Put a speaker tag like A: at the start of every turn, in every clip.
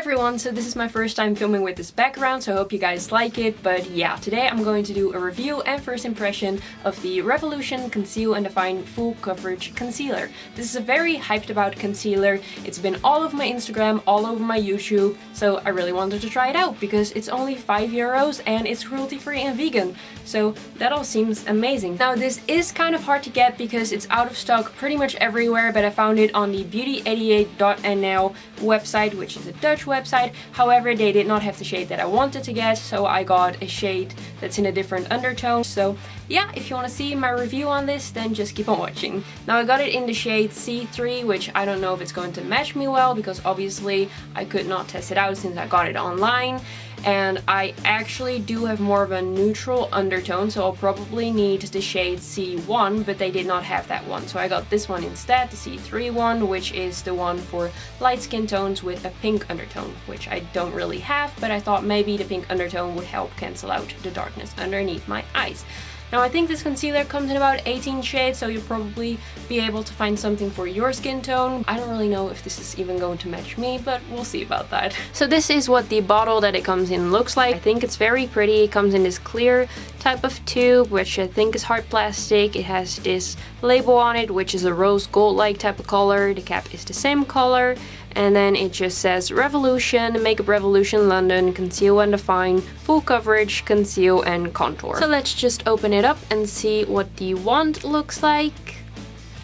A: everyone, so this is my first time filming with this background, so I hope you guys like it. But yeah, today I'm going to do a review and first impression of the Revolution Conceal and Define Full Coverage Concealer. This is a very hyped about concealer. It's been all over my Instagram, all over my YouTube, so I really wanted to try it out because it's only €5 and it's cruelty-free and vegan. So that all seems amazing. Now this is kind of hard to get because it's out of stock pretty much everywhere, but I found it on the beauty88.nl website, which is a Dutch website. However, they did not have the shade that I wanted to get, so I got a shade that's in a different undertone. So yeah, if you want to see my review on this, then just keep on watching. Now I got it in the shade C3, which I don't know if it's going to match me well because obviously I could not test it out since I got it online. And I actually do have more of a neutral undertone, so I'll probably need the shade C1, but they did not have that one. So I got this one instead, the C3 one, which is the one for light skin tones with a pink undertone, which I don't really have, but I thought maybe the pink undertone would help cancel out the darkness underneath my eyes. Now I think this concealer comes in about 18 shades, so you'll probably be able to find something for your skin tone. I don't really know if this is even going to match me, but we'll see about that. So this is what the bottle that it comes in looks like. I think it's very pretty. It comes in this clear type of tube, which I think is hard plastic. It has this label on it, which is a rose gold-like type of color. The cap is the same color. And then it just says Revolution, Makeup Revolution London, Conceal and Define, Full Coverage, Conceal and Contour. So let's just open it up and see what the wand looks like.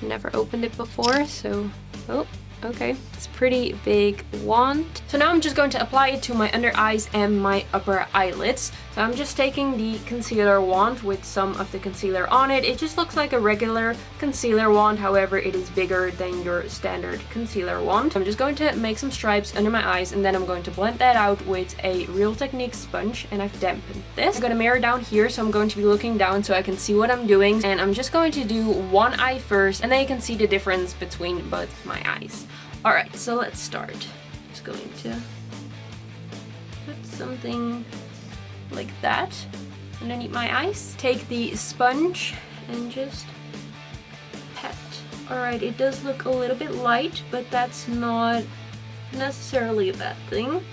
A: Never opened it before, so... oh, okay. It's a pretty big wand. So now I'm just going to apply it to my under eyes and my upper eyelids. So I'm just taking the concealer wand with some of the concealer on it. It just looks like a regular concealer wand, however it is bigger than your standard concealer wand. I'm just going to make some stripes under my eyes and then I'm going to blend that out with a Real Techniques sponge, and I've dampened this. I'm going to mirror down here, so I'm going to be looking down so I can see what I'm doing, and I'm just going to do one eye first and then you can see the difference between both of my eyes. Alright, so let's start. Just going to put something like that underneath my eyes. Take the sponge and just pat. Alright, it does look a little bit light, but that's not necessarily a bad thing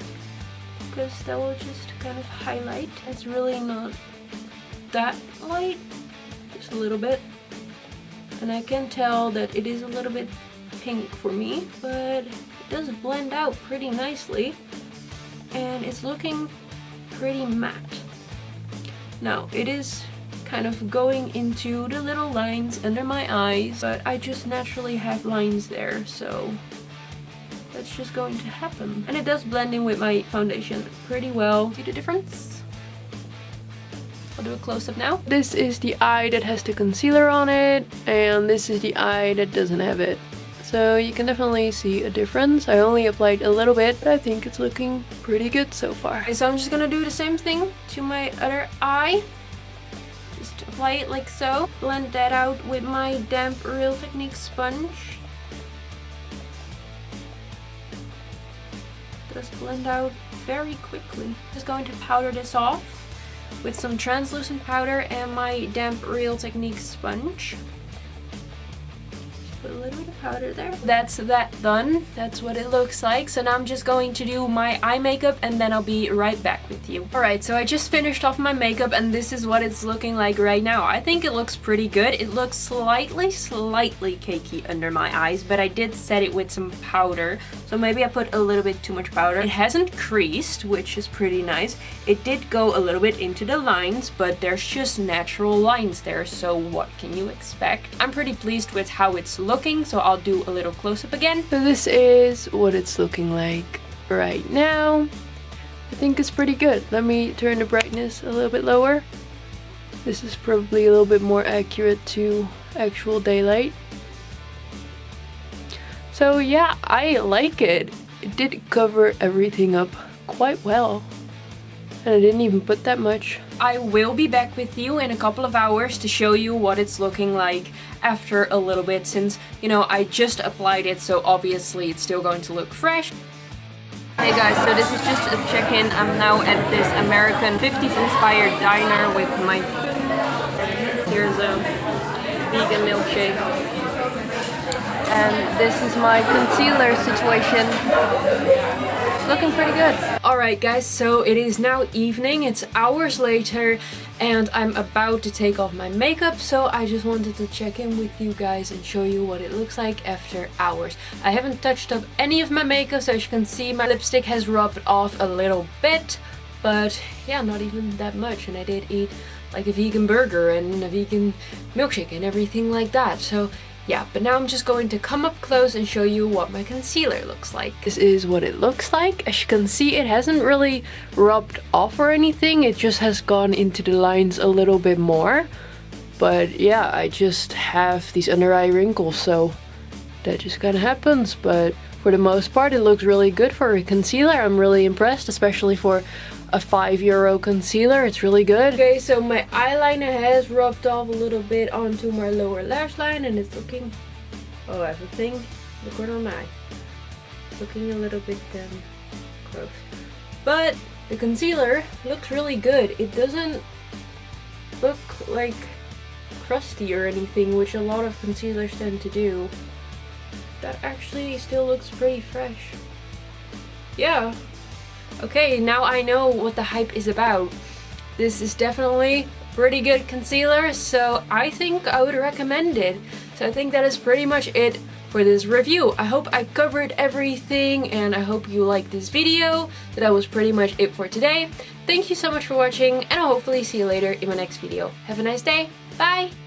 A: because that will just kind of highlight. It's really not that light, just a little bit. And I can tell that it is a little bit pink for me, but it does blend out pretty nicely and it's looking pretty matte. Now it is kind of going into the little lines under my eyes, but I just naturally have lines there, so that's just going to happen. And it does blend in with my foundation pretty well. See the difference? I'll do a close-up now. This is the eye that has the concealer on it, and this is the eye that doesn't have it. So you can definitely see a difference. I only applied a little bit, but I think it's looking pretty good so far. Okay, so I'm just gonna do the same thing to my other eye. Just apply it like so. Blend that out with my damp Real Techniques sponge. Just blend out very quickly. Just going to powder this off with some translucent powder and my damp Real Techniques sponge. Put a little bit of powder there. That's that done. That's what it looks like. So now I'm just going to do my eye makeup and then I'll be right back with you. Alright, so I just finished off my makeup and this is what it's looking like right now. I think it looks pretty good. It looks slightly cakey under my eyes, but I did set it with some powder. So maybe I put a little bit too much powder. It hasn't creased, which is pretty nice. It did go a little bit into the lines, but there's just natural lines there, so what can you expect? I'm pretty pleased with how it's looking, so I'll do a little close-up again. So this is what it's looking like right now. I think it's pretty good. Let me turn the brightness a little bit lower. This is probably a little bit more accurate to actual daylight. So yeah, I like it. It did cover everything up quite well. And I didn't even put that much. I will be back with you in a couple of hours to show you what it's looking like after a little bit, since, you know, I just applied it, so obviously it's still going to look fresh. Hey guys, so this is just a check-in. I'm now at this American 50s inspired diner with my... Here's a vegan milkshake. And this is my concealer situation.
B: looking pretty good.
A: Alright guys, so it is now evening, it's hours later, and I'm about to take off my makeup, so I just wanted to check in with you guys and show you what it looks like after hours. I haven't touched up any of my makeup, so as you can see my lipstick has rubbed off a little bit, but yeah, not even that much, and I did eat like a vegan burger and a vegan milkshake and everything like that, so yeah, but now I'm just going to come up close and show you what my concealer looks like. This is what it looks like. As you can see, it hasn't really rubbed off or anything. It just has gone into the lines a little bit more. But yeah, I just have these under eye wrinkles, so that just kind of happens. But for the most part, it looks really good for a concealer. I'm really impressed, especially for a €5 concealer. It's really good. Okay, so my eyeliner has rubbed off a little bit onto my lower lash line, and it's looking, oh, everything, the corner of my eye, looking a little bit gross. But the concealer looks really good. It doesn't look like crusty or anything, which a lot of concealers tend to do. That actually still looks pretty fresh. Yeah. Okay, now I know what the hype is about. This is definitely pretty good concealer, so I think I would recommend it. So I think that is pretty much it for this review. I hope I covered everything, and I hope you liked this video. So that was pretty much it for today. Thank you so much for watching, and I'll hopefully see you later in my next video. Have a nice day. Bye!